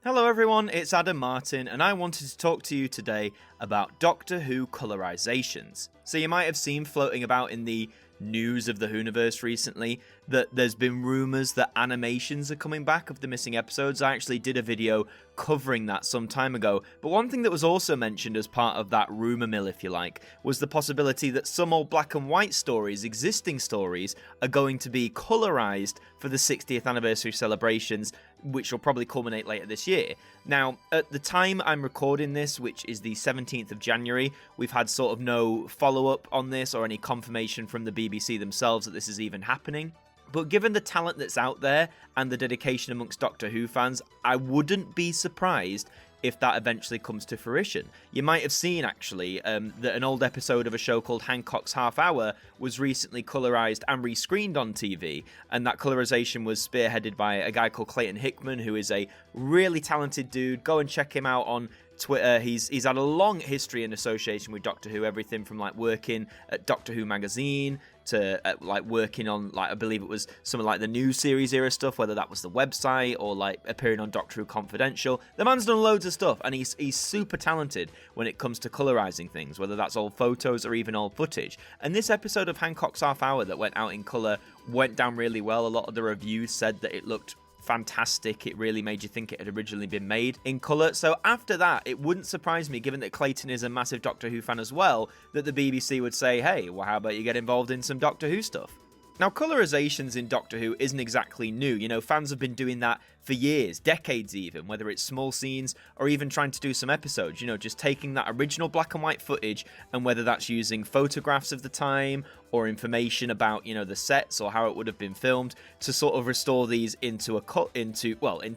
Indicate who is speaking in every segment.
Speaker 1: Hello everyone, it's Adam Martin, and I wanted to talk to you today about Doctor Who colorizations. So you might have seen floating about in the news of the Whoniverse recently that there's been rumours that animations are coming back of the missing episodes. I actually did a video covering that some time ago, but one thing that was also mentioned as part of that rumour mill, if you like, was the possibility that some old black and white stories, existing stories, are going to be colorised for the 60th anniversary celebrations, which will probably culminate later this year. Now, at the time I'm recording this, which is the 17th of January, we've had sort of no follow-up on this or any confirmation from the BBC themselves that this is even happening. But given the talent that's out there and the dedication amongst Doctor Who fans, I wouldn't be surprised if that eventually comes to fruition. You might have seen, actually, that an old episode of a show called Hancock's Half Hour was recently colorised and rescreened on TV, and that colorisation was spearheaded by a guy called Clayton Hickman, who is a really talented dude. Go and check him out on Twitter. He's had a long history in association with Doctor Who, everything from like working at Doctor Who magazine to like working on, like, I believe it was some of like the new series era stuff, whether that was the website or like appearing on Doctor Who Confidential. The man's done loads of stuff, and he's super talented when it comes to colorizing things, whether that's old photos or even old footage. And this episode of Hancock's Half Hour that went out in color went down really well. A lot of the reviews said that it looked fantastic. It really made you think it had originally been made in colour. So after that, it wouldn't surprise me, given that Clayton is a massive Doctor Who fan as well, that the BBC would say, hey, well, how about you get involved in some Doctor Who stuff? Now, colorizations in Doctor Who isn't exactly new. You know, fans have been doing that for years, decades even, whether it's small scenes or even trying to do some episodes, you know, just taking that original black and white footage, and whether that's using photographs of the time or information about, you know, the sets or how it would have been filmed to sort of restore these into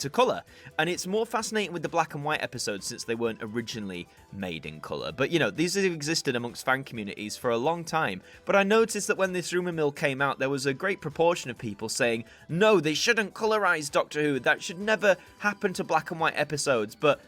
Speaker 1: color. And it's more fascinating with the black and white episodes since they weren't originally made in color. But, you know, these have existed amongst fan communities for a long time. But I noticed that when this rumor mill came out, there was a great proportion of people saying, no, they shouldn't colorize Doctor Who. That should never happen to black and white episodes. But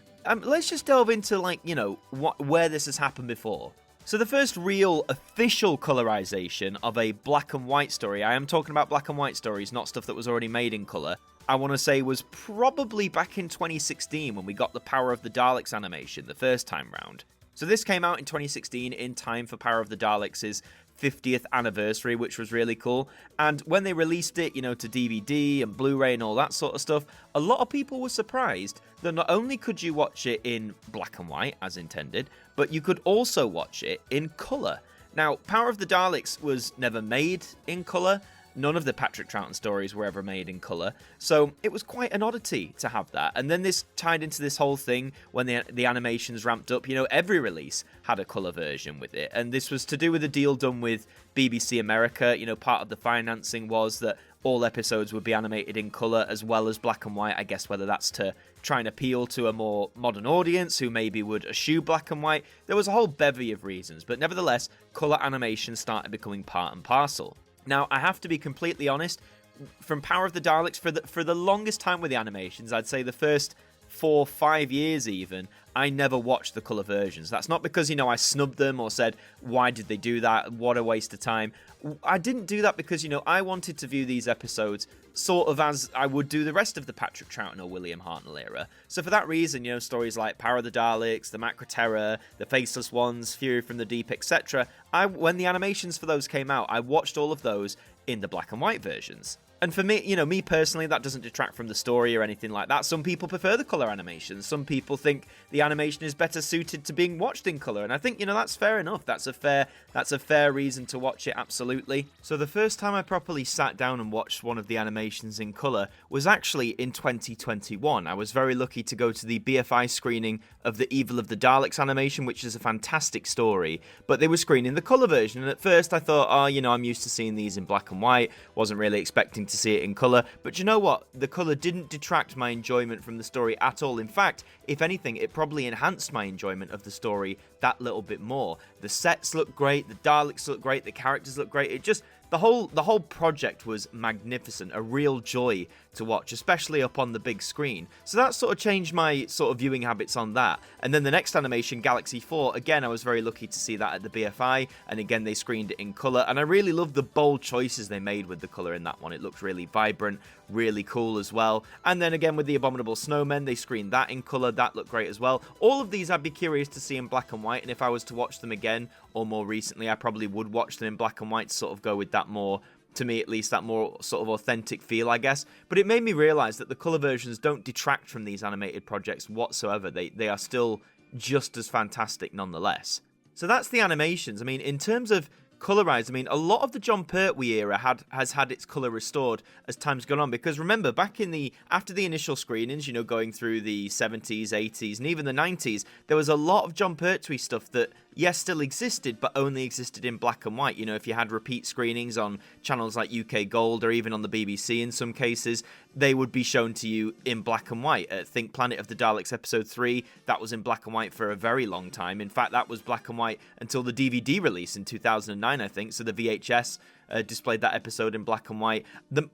Speaker 1: let's just delve into, like, you know, where this has happened before. So the first real official colorization of a black and white story, I am talking about black and white stories, not stuff that was already made in color, I want to say was probably back in 2016 when we got the Power of the Daleks animation the first time round. So this came out in 2016 in time for Power of the Daleks' 50th anniversary, which was really cool. And when they released it, you know, to DVD and Blu-ray and all that sort of stuff, a lot of people were surprised that not only could you watch it in black and white, as intended, but you could also watch it in colour. Now, Power of the Daleks was never made in colour. None of the Patrick Troughton stories were ever made in colour, so it was quite an oddity to have that. And then this tied into this whole thing when the animations ramped up. You know, every release had a colour version with it, and this was to do with a deal done with BBC America. You know, part of the financing was that all episodes would be animated in colour as well as black and white. I guess whether that's to try and appeal to a more modern audience who maybe would eschew black and white. There was a whole bevy of reasons, but nevertheless, colour animation started becoming part and parcel. Now, I have to be completely honest, from Power of the Daleks, for the longest time with the animations, I'd say the first 4 or 5 years even, I never watched the colour versions. That's not because, you know, I snubbed them or said, why did they do that? What a waste of time. I didn't do that because, you know, I wanted to view these episodes sort of as I would do the rest of the Patrick Troughton or William Hartnell era. So for that reason, you know, stories like Power of the Daleks, the Macra Terror, the Faceless Ones, Fury from the Deep, etc., when the animations for those came out, I watched all of those in the black and white versions. And for me, you know, me personally, that doesn't detract from the story or anything like that. Some people prefer the colour animations. Some people think the animation is better suited to being watched in colour. And I think, you know, that's fair enough. That's a fair reason to watch it, absolutely. So the first time I properly sat down and watched one of the animations in colour was actually in 2021. I was very lucky to go to the BFI screening of the Evil of the Daleks animation, which is a fantastic story. But they were screening the colour version. And at first I thought, oh, you know, I'm used to seeing these in black and white. Wasn't really expecting to see it in colour, but you know what? The colour didn't detract my enjoyment from the story at all. In fact, if anything, it probably enhanced my enjoyment of the story that little bit more. The sets look great, the Daleks look great, the characters look great. The The whole project was magnificent, a real joy to watch, especially up on the big screen. So that sort of changed my sort of viewing habits on that. And then the next animation, Galaxy 4, again, I was very lucky to see that at the BFI, and again, they screened it in colour, and I really loved the bold choices they made with the colour in that one. It looked really vibrant, really cool as well. And then again, with the Abominable Snowmen, they screened that in colour, that looked great as well. All of these I'd be curious to see in black and white, and if I was to watch them again, or more recently, I probably would watch them in black and white to sort of go with that more, to me at least, that more sort of authentic feel, I guess. But it made me realise that the colour versions don't detract from these animated projects whatsoever. They are still just as fantastic nonetheless. So that's the animations. I mean, in terms of colorized, I mean, a lot of the John Pertwee era has had its color restored as time's gone on, because remember, back in after the initial screenings, you know, going through the 70s, 80s, and even the 90s, there was a lot of John Pertwee stuff that, yes, still existed, but only existed in black and white. You know, if you had repeat screenings on channels like UK Gold or even on the BBC in some cases, they would be shown to you in black and white. Think Planet of the Daleks episode 3, that was in black and white for a very long time. In fact, that was black and white until the DVD release in 2009, I think, so the VHS displayed that episode in black and white.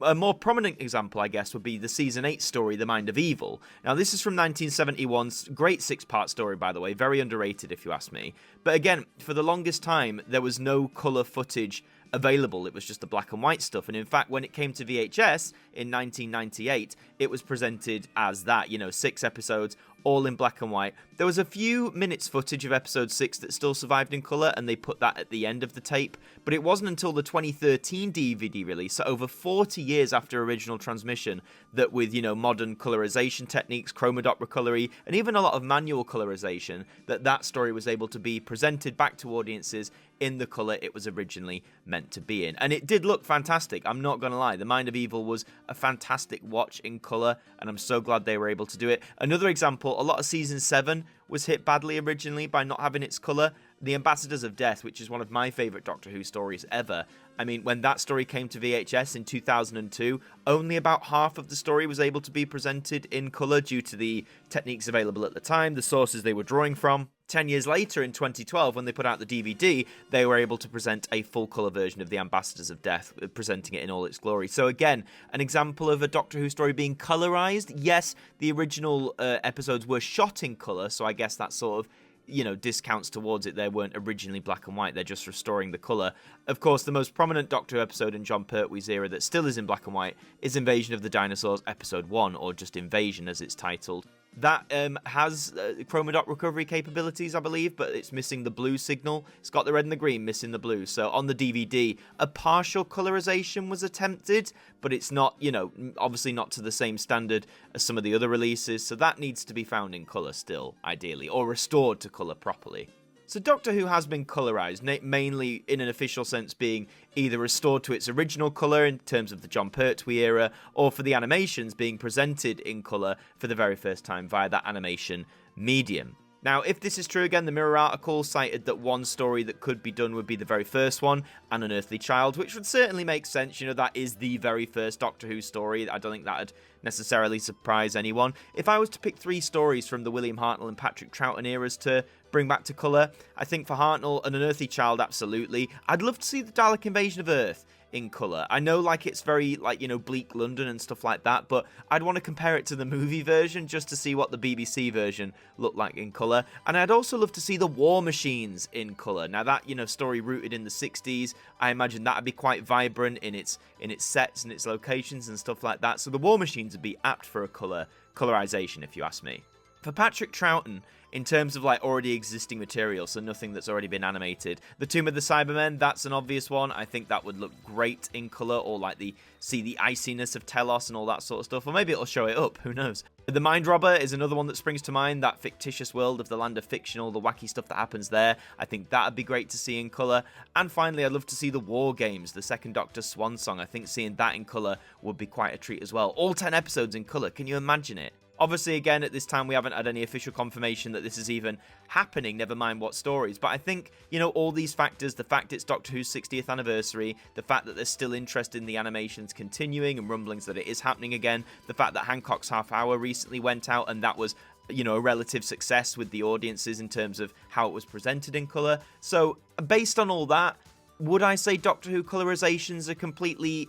Speaker 1: A more prominent example, I guess, would be the Season 8 story, The Mind of Evil. Now, this is from 1971's great 6-part story, by the way, very underrated if you ask me. But again, for the longest time, there was no colour footage available. It was just the black and white stuff. And in fact, when it came to VHS in 1998, it was presented as that, you know, 6 episodes, all in black and white. There was a few minutes footage of episode 6 that still survived in colour, and they put that at the end of the tape, but it wasn't until the 2013 DVD release, so over 40 years after original transmission, that with, you know, modern colorization techniques, chroma dot recovery, and even a lot of manual colorization, that story was able to be presented back to audiences in the colour it was originally meant to be in. And it did look fantastic, I'm not gonna lie. The Mind of Evil was a fantastic watch in colour, and I'm so glad they were able to do it. Another example, a lot of Season 7 was hit badly originally by not having its colour. The Ambassadors of Death, which is one of my favourite Doctor Who stories ever, I mean, when that story came to VHS in 2002, only about half of the story was able to be presented in colour due to the techniques available at the time, the sources they were drawing from. 10 years later, in 2012, when they put out the DVD, they were able to present a full colour version of The Ambassadors of Death, presenting it in all its glory. So again, an example of a Doctor Who story being colourised. Yes, the original episodes were shot in colour, so I guess that sort of, you know, discounts towards it. They weren't originally black and white, they're just restoring the colour. Of course, the most prominent Doctor Who episode in John Pertwee's era that still is in black and white is Invasion of the Dinosaurs episode 1, or just Invasion as it's titled. That has chroma dot recovery capabilities, I believe, but it's missing the blue signal. It's got the red and the green, missing the blue. So on the DVD, a partial colorization was attempted, but it's not, you know, obviously not to the same standard as some of the other releases. So that needs to be found in color still, ideally, or restored to color properly. So Doctor Who has been colorised, mainly in an official sense being either restored to its original colour in terms of the John Pertwee era, or for the animations being presented in colour for the very first time via that animation medium. Now, if this is true, again, the Mirror article cited that one story that could be done would be the very first one, An Unearthly Child, which would certainly make sense. You know, that is the very first Doctor Who story. I don't think that would necessarily surprise anyone. If I was to pick 3 stories from the William Hartnell and Patrick Troughton eras to bring back to colour, I think for Hartnell, An Unearthly Child, absolutely. I'd love to see the Dalek Invasion of Earth in colour. I know, like, it's very, like, you know, bleak London and stuff like that, but I'd want to compare it to the movie version just to see what the BBC version looked like in colour. And I'd also love to see the War Machines in colour. Now that, you know, story rooted in the 60s, I imagine that'd be quite vibrant in its sets and its locations and stuff like that. So the War Machines would be apt for a colorization, if you ask me. For Patrick Troughton, in terms of, like, already existing material, so nothing that's already been animated, the Tomb of the Cybermen, that's an obvious one. I think that would look great in colour, or like see the iciness of Telos and all that sort of stuff, or maybe it'll show it up, who knows. The Mind Robber is another one that springs to mind, that fictitious world of the land of fiction, all the wacky stuff that happens there. I think that'd be great to see in colour. And finally, I'd love to see the War Games, the Second Doctor's swan song. I think seeing that in colour would be quite a treat as well. All 10 episodes in colour, can you imagine it? Obviously, again, at this time, we haven't had any official confirmation that this is even happening, never mind what stories. But I think, you know, all these factors, the fact it's Doctor Who's 60th anniversary, the fact that there's still interest in the animations continuing and rumblings that it is happening again, the fact that Hancock's Half Hour recently went out and that was, you know, a relative success with the audiences in terms of how it was presented in colour. So, based on all that, Would I say Doctor Who colorizations are completely,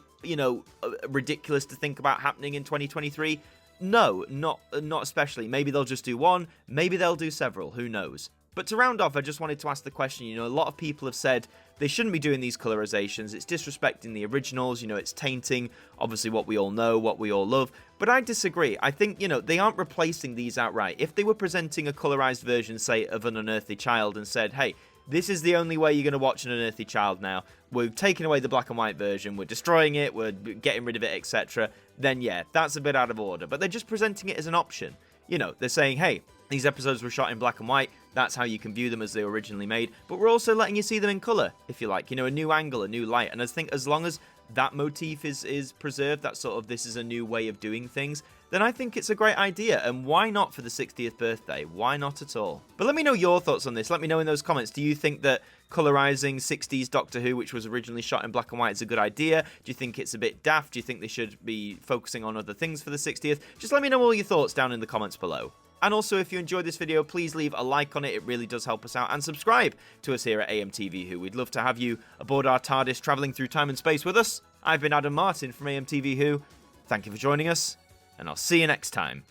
Speaker 1: ridiculous to think about happening in 2023? No, not especially. Maybe they'll just do one, maybe they'll do several, who knows. But to round off, I just wanted to ask the question, a lot of people have said they shouldn't be doing these colorizations, it's disrespecting the originals, it's tainting, obviously, what we all know, what we all love. But I disagree. I think, they aren't replacing these outright. If they were presenting a colorized version, say, of An Unearthly Child and said, hey, this is the only way you're going to watch An Unearthly Child now, we're taking away the black and white version, we're destroying it, we're getting rid of it, etc., then yeah, that's a bit out of order. But they're just presenting it as an option. They're saying, hey, these episodes were shot in black and white, that's how you can view them as they were originally made, but we're also letting you see them in colour, if you like, a new angle, a new light, and I think as long as that motif is preserved, that sort of this is a new way of doing things, then I think it's a great idea, and why not for the 60th birthday? Why not at all? But let me know your thoughts on this, let me know in those comments. Do you think that colorizing 60s Doctor Who, which was originally shot in black and white, is a good idea? Do you think it's a bit daft? Do you think they should be focusing on other things for the 60th? Just let me know all your thoughts down in the comments below. And also, if you enjoyed this video, please leave a like on it. It really does help us out. And subscribe to us here at AMTV WHO. We'd love to have you aboard our TARDIS travelling through time and space with us. I've been Adam Martin from AMTV WHO. Thank you for joining us, and I'll see you next time.